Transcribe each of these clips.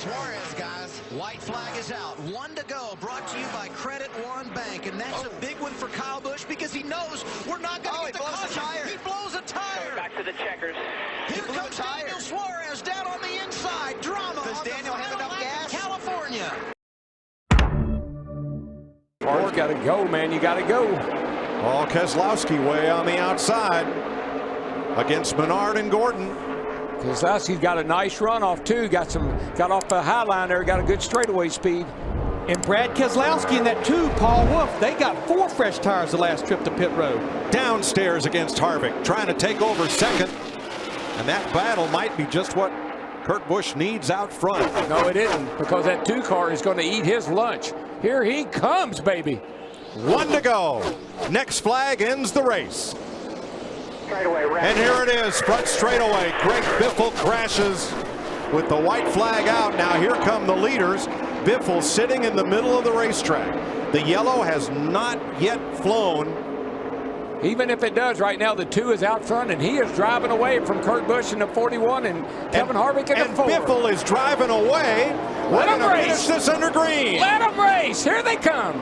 Suarez, guys. White flag is out. 1 to go. Brought to you by Credit One Bank. And that's a big one for Kyle Busch because he knows we're not going to get the caution. He blows a tire. Back to the checkers. Here comes Daniel Suarez down on the inside. Drama. Does Daniel have enough gas? California. Ford's got to go, man. You got to go. Oh, Keselowski way on the outside against Menard and Gordon. Keselowski's got a nice runoff too. Got off the high line there. Got a good straightaway speed. And Brad Keselowski and that too, Paul Wolf, they got 4 fresh tires the last trip to pit road. Downstairs against Harvick, trying to take over second. And that battle might be just what Kurt Busch needs out front. No, it isn't, because that 2 car is going to eat his lunch. Here he comes, baby. 1 to go. Next flag ends the race. And here it is, front straightaway. Greg Biffle crashes with the white flag out. Now here come the leaders. Biffle sitting in the middle of the racetrack. The yellow has not yet flown. Even if it does, right now the 2 is out front, and he is driving away from Kurt Busch in the 41 and Kevin Harvick in the 4. And Biffle is driving away. Let him race. Finish this under green. Let him race. Here they come.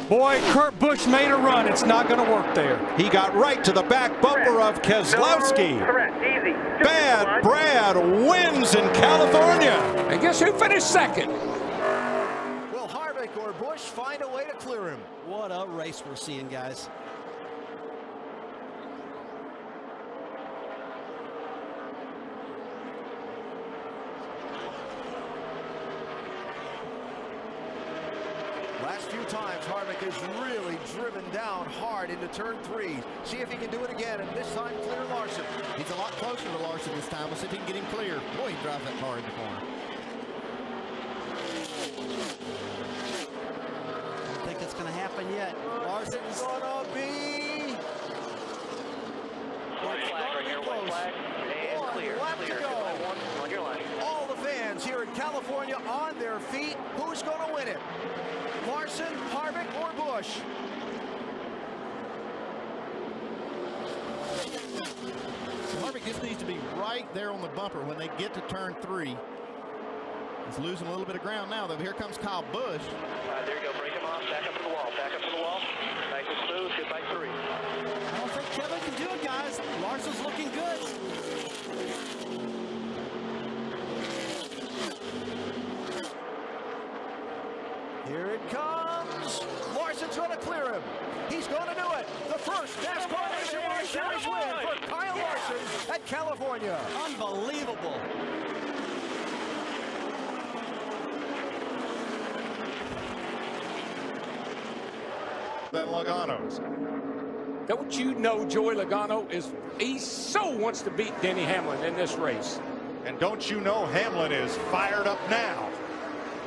Boy, Kurt Busch made a run. It's not going to work there. He got right to the back bumper of Keselowski. Correct. Easy. Bad Brad wins in California. And guess who finished second? Will Harvick or Busch find a way to clear him? What a race we're seeing, guys. Last few times, Harvick has really driven down hard into turn 3. See if he can do it again, and this time clear Larson. He's a lot closer to Larson this time. We'll see if he can get him clear. Boy, he drives that car in the corner. I don't think it's going to happen yet. Larson's gonna be... White flag right here, white flag. And clear. Left to go. On your line. All the fans here in California on their feet. Who's going to win it? Larson, Harvick, or Busch? So Harvick just needs to be right there on the bumper when they get to turn 3. He's losing a little bit of ground now, though. Here comes Kyle Busch. There you go. Break him off. Back up to the wall. Back up to the wall. Nice and smooth. Get by 3. I don't think Kevin can do it, guys. Larson's looking good. Here it comes. Larson's going to clear him. He's going to do it. The first NASCAR Nationwide Series win for Kyle Larson at California. Unbelievable. Than Logano's. Don't you know Joey Logano he so wants to beat Denny Hamlin in this race. And don't you know Hamlin is fired up now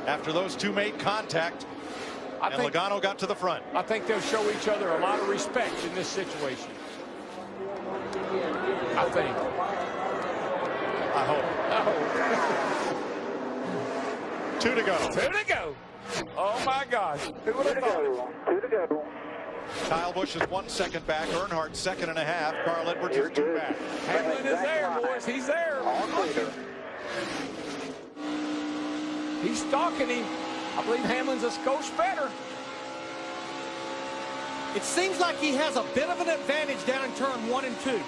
after those 2 made contact. And Logano got to the front. I think they'll show each other a lot of respect in this situation. I think. I hope. 2 to go. 2 to go. Oh my gosh. Who would have thought? 2 to go. Kyle Busch is 1 second back. Earnhardt 2.5. Carl Edwards is 2 back. Hamlin is there, boys. He's there. He's stalking him. I believe Hamlin's a skosh better. It seems like he has a bit of an advantage down in turn 1 and 2.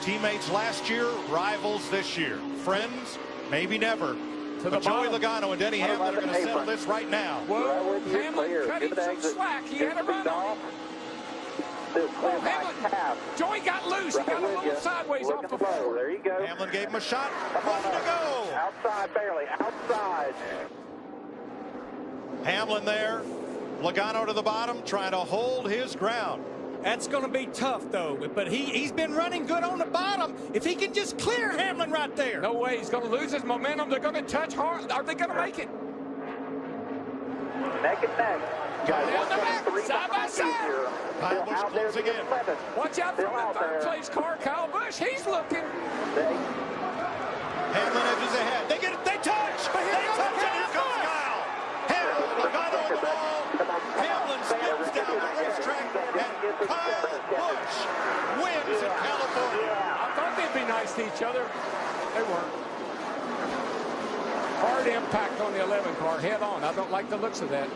Teammates last year, rivals this year. Friends, maybe never. But Joey Logano and Denny Hamlin are going to settle this right now. Well, Hamlin cut him some slack. He had a run on him. Oh, Hamlin. Joey got loose. He got a little sideways off the floor. There you go. Hamlin gave him a shot. 1 to go. Outside, barely. Outside. Hamlin there. Logano to the bottom, trying to hold his ground. That's going to be tough, though. But he's been running good on the bottom. If he can just clear Hamlin right there. No way. He's going to lose his momentum. They're going to touch hard. Are they going to make it? Neck and neck. Down the back, side by side. Kyle Busch closing in. Watch out for the third place car, Kyle Busch. He's looking. Hamlin edges ahead. They touch. They touch, and here comes Kyle. Hamlin, Logano on the wall. Hamlin spins down the racetrack, and Kyle Busch wins in California. I thought they'd be nice to each other. They weren't. Hard impact. packed on the 11 car head on. I don't like the looks of that.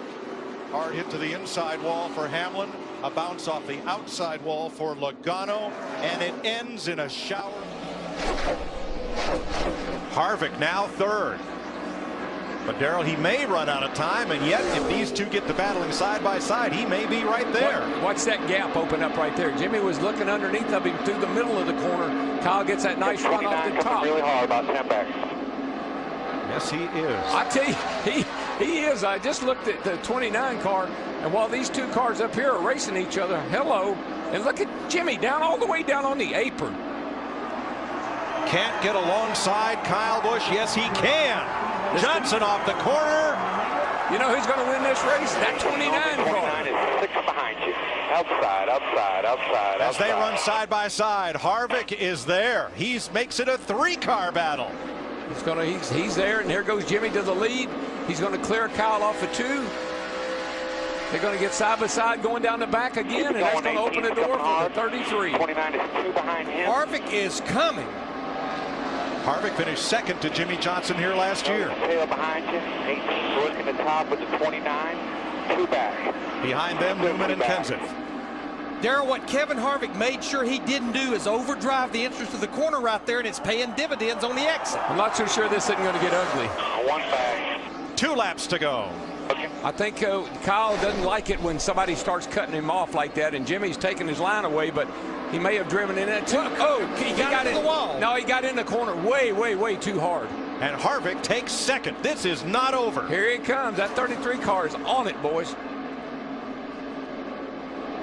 Hard hit to the inside wall for Hamlin. A bounce off the outside wall for Logano. And it ends in a shower. Harvick now third. But Darrell, he may run out of time, and yet if these two get to battling side by side, he may be right there. Watch that gap open up right there. Jimmy was looking underneath of him through the middle of the corner. Kyle gets that nice run off the top. Really hard, about 10 back. Yes, he is. I tell you, he is. I just looked at the 29 car, and while these two cars up here are racing each other, hello, and look at Jimmy down all the way down on the apron. Can't get alongside Kyle Busch. Yes, he can. Johnson off the corner. You know who's going to win this race? That 29 car. 29 is 6 behind you. Outside, outside, outside, As they run side by side, Harvick is there. He makes it a 3-car battle. He's there, and there goes Jimmy to the lead. He's going to clear Kyle off of 2. They're going to get side by side going down the back again, and that's going to open the door for the 33. 29 is 2 behind him. Harvick is coming. Harvick finished second to Jimmy Johnson here last year. Tail behind you. 18 working the top with the 29. 2 back. Behind them, Newman and Kenseth. Darrell, what Kevin Harvick made sure he didn't do is overdrive the entrance to the corner right there, and it's paying dividends on the exit. I'm not so sure this isn't going to get ugly. 1 back. 2 laps to go. Okay. I think Kyle doesn't like it when somebody starts cutting him off like that, and Jimmy's taking his line away, but he may have driven in it too. Oh, he got into the wall. No, he got in the corner way, way, way too hard. And Harvick takes second. This is not over. Here he comes. That 33 car is on it, boys.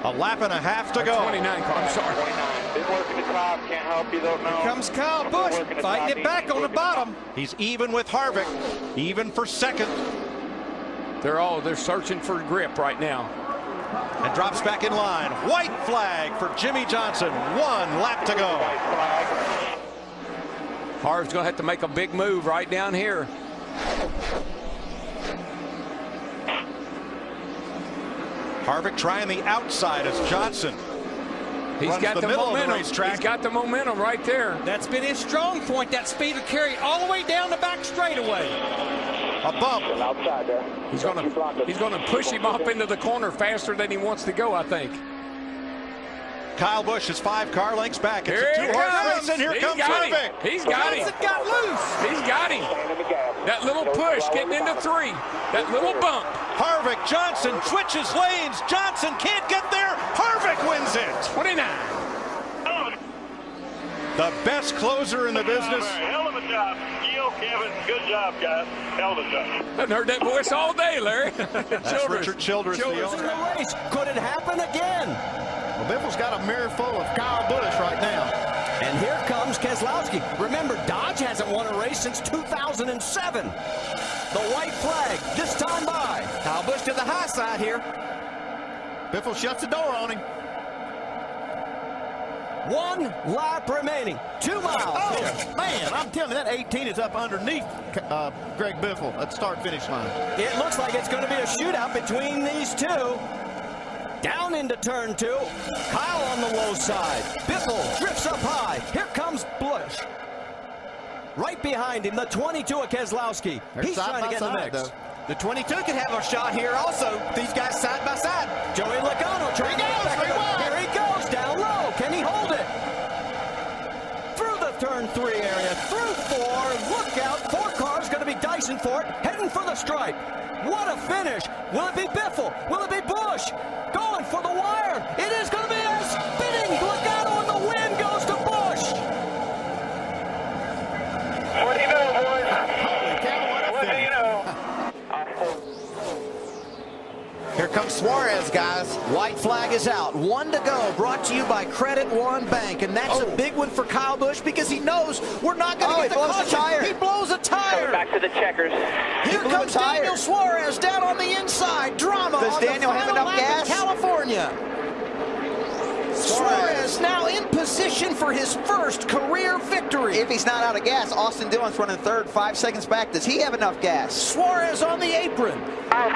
A lap and a half to go. 29 car, I'm sorry. 29. Been working the top. Can't help you, don't know. Here comes Kyle Busch fighting it back on the bottom. He's even with Harvick. Even for second. They're searching for grip right now. And drops back in line. White flag for Jimmy Johnson. 1 lap to go. Harv's going to have to make a big move right down here. Harvick trying the outside as Johnson He's got the momentum. He's got the momentum right there. That's been his strong point, that speed of carry all the way down the back straightaway. A bump. Outside there. He's going to push him up into the corner faster than he wants to go, I think. Kyle Busch is 5 car lengths back. It's Here a 2-horse race, and here comes Harvick. He's got him. Johnson got loose. He's got him. That little push getting into 3. That little bump. Harvick, Johnson switches lanes. Johnson can't get there. Harvick wins it. 29. The best closer in the business. Hell of a job. Gil, Kevin, good job, guys. Hell of a job. I've heard that voice all day, Larry. That's Richard Childress, the In owner. the race. Could it happen again? Well, Biffle's got a mirror full of Kyle Busch right now. And here comes Keselowski. Remember, Dodge hasn't won a race since 2007. The white flag this time by. Kyle Busch to the high side here. Biffle shuts the door on him. 1 lap remaining. 2 miles. Oh, man, I'm telling you, that 18 is up underneath Greg Biffle at the start-finish line. It looks like it's going to be a shootout between these two. Down into turn 2. Kyle on the low side. Biffle drifts up high. Here comes Busch. Right behind him, the 22 of Keselowski. He's trying to get in the mix. Though. The 22 could have a shot here also. These guys side by side. Joey Logano trying to get back up. Here he goes, down low. Can he hold it? Through the turn 3 area, through 4. Look out, 4 cars going to be dicing for it, heading for the stripe. What a finish. Will it be Biffle? Will it be Busch? Going for the wire. It is going to be a spinning Logano, and the win goes to Busch. What do you know, boys? Holy cow, what a What do finish. you know? Here comes Suarez, guys. White flag is out. 1 to go. Brought to you by Credit One Bank. And that's a big one for Kyle Busch because he knows we're not going to get the caution. He blows a tire. Back to the checkers. Here comes Daniel Suarez down on the inside. Drama. Does on Daniel the have final enough lap in gas? California. Suarez now in position for his first career victory. If he's not out of gas, Austin Dillon's running third, 5 seconds back. Does he have enough gas? Suarez on the apron.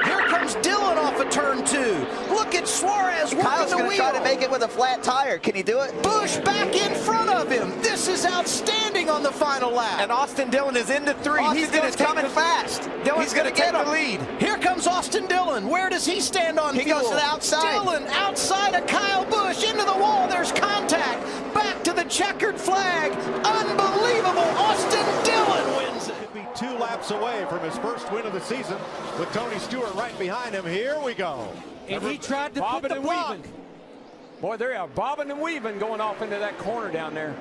Here comes Dillon off of turn 2. Look at Suarez working Kyle's the going to wheel. try to make it with a flat tire. Can he do it? Busch back in front of him. This is outstanding on the final lap. And Austin Dillon is into 3. Austin Dillon's coming fast. Dillon's going to get take him. the lead. Here comes Austin Dillon. Where does he stand on He fuel? goes to the outside. Dillon outside of Kyle Busch into the wall. There's contact. Back to the checkered flag. Unbelievable. Austin Dillon wins it. Could be 2 laps away from his first win of the season with Tony Stewart right behind him. Here we go. And he tried to put Bobbing the and block. weaving. Boy, they are bobbing and weaving going off into that corner down there.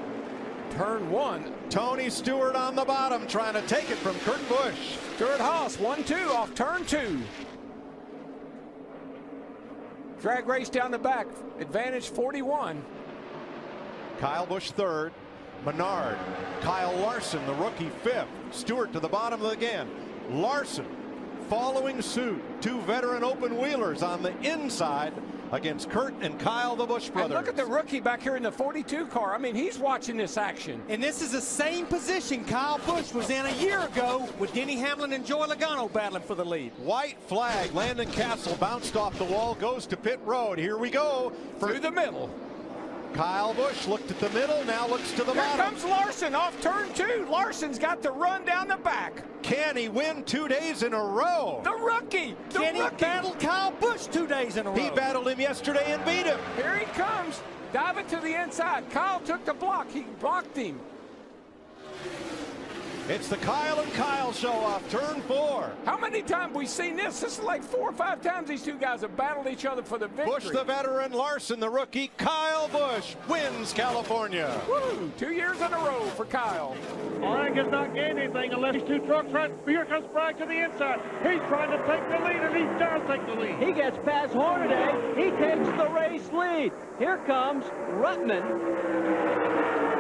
Turn 1. Tony Stewart on the bottom trying to take it from Kurt Busch. Stuart Haas, 1-2 off turn 2. Drag race down the back. Advantage 41. Kyle Busch third. Menard. Kyle Larson, the rookie, fifth. Stewart to the bottom again. Larson following suit. 2 veteran open wheelers on the inside against Kurt and Kyle, the Busch brothers. And look at the rookie back here in the 42 car. I mean, he's watching this action. And this is the same position Kyle Busch was in a year ago with Denny Hamlin and Joey Logano battling for the lead. White flag. Landon Castle bounced off the wall, goes to pit road. Here we go. Through the middle. Kyle Busch looked at the middle, now looks to the Here bottom. comes Larson off turn 2. Larson's got to run down the back. Can he win 2 days in a row? The rookie. The Can he rookie. battle Kyle Busch 2 days in a row? He battled him yesterday and beat him. Here he comes. Dive it to the inside. Kyle took the block. He blocked him. It's the Kyle and Kyle show off turn 4. How many times we seen this? This is like 4 or 5 times these two guys have battled each other for the victory. Busch the veteran, Larson the rookie. Kyle Busch wins California. Woo! 2 years in a row for Kyle. Frank has not gained anything unless these 2 trucks right. Here comes Frank to the inside. He's trying to take the lead, and he does take the lead. He gets past Hornaday. He takes the race lead. Here comes Ruttman,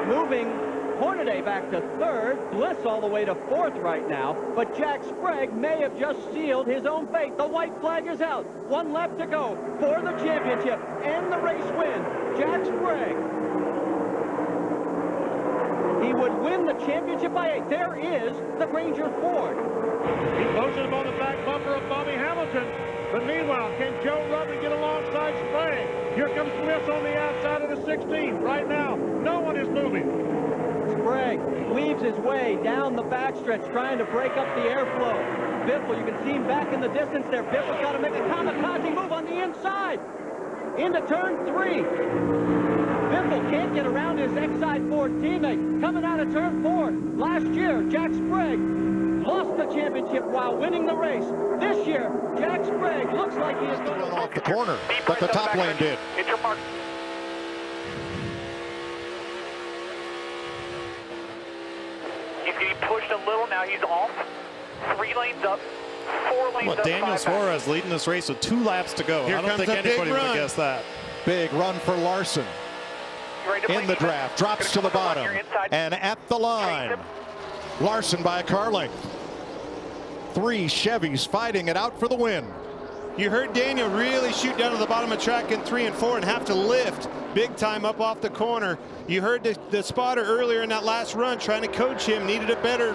moving Hornaday back to 3rd. Bliss all the way to 4th right now. But Jack Sprague may have just sealed his own fate. The white flag is out. 1 lap to go for the championship and the race win. Jack Sprague. He would win the championship by 8. There is the Granger Ford. He posted him on the back bumper of Bobby Hamilton. But meanwhile, can Joe Ruttman get alongside Sprague? Here comes Bliss on the outside of the 16. Right now, no one is moving. Sprague weaves his way down the backstretch, trying to break up the airflow. Biffle, you can see him back in the distance there. Biffle's got to make a kamikaze move on the inside. Into turn 3. Biffle can't get around his Exide Ford teammate. Coming out of turn 4. Last year, Jack Sprague lost the championship while winning the race. This year, Jack Sprague looks like he is going to off the corner, but the top lane did. It's your mark. He's getting pushed a little. Now he's off. 3 lanes up. 4 lanes up. Daniel Suarez leading this race with 2 laps to go. I don't think anybody would have guessed that. Big run for Larson in the draft, drops to the bottom and at the line. Larson by a car length. 3 Chevys fighting it out for the win. You heard Daniel really shoot down to the bottom of track in 3 and 4 and have to lift big time up off the corner. You heard the spotter earlier in that last run trying to coach him, needed a better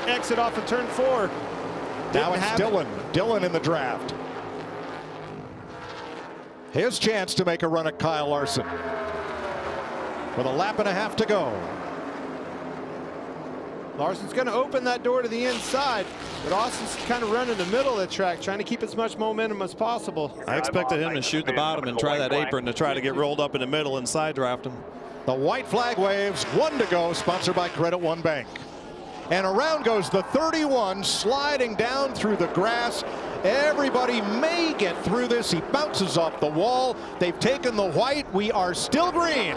exit off of turn 4. Now it's Dillon. Dillon in the draft. His chance to make a run at Kyle Larson. With a lap and a half to go. Larson's going to open that door to the inside, but Austin's kind of running the middle of the track, trying to keep as much momentum as possible. I expected him to shoot the bottom and try that apron to try to get rolled up in the middle and side draft him. The white flag waves, 1 to go, sponsored by Credit One Bank. And around goes the 31, sliding down through the grass. Everybody may get through this. He bounces off the wall. They've taken the white. We are still green.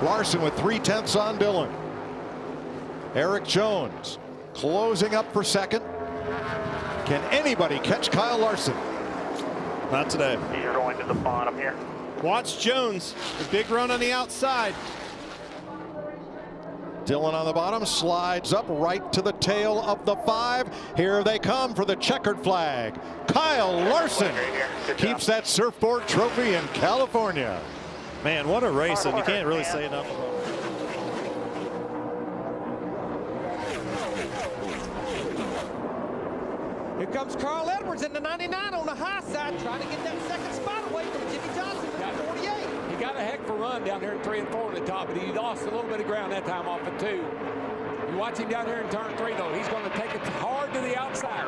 Larson with 3/10 on Dillon. Eric Jones closing up for second. Can anybody catch Kyle Larson? Not today. You're going to the bottom here. Watch Jones, a big run on the outside. Dillon on the bottom, slides up right to the tail of the 5. Here they come for the checkered flag. Kyle Larson keeps that surfboard trophy in California. Man, what a race, and you can't really say enough about it. Here comes Carl Edwards in the 99 on the high side, trying to get that second spot away from Jimmy Johnson in the 48. He got a heck of a run down here in 3 and 4 at the top, but he lost a little bit of ground that time off of 2. You watch him down here in turn 3, though. He's going to take it hard to the outside.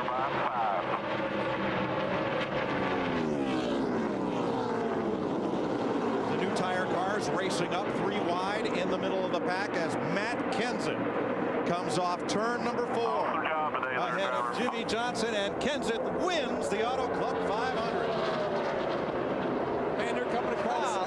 The new tire cars racing up 3 wide in the middle of the pack as Matt Kenseth comes off turn number 4. Ahead of Jimmy Johnson, and Kenseth wins the Auto Club 500. Man, they're coming across.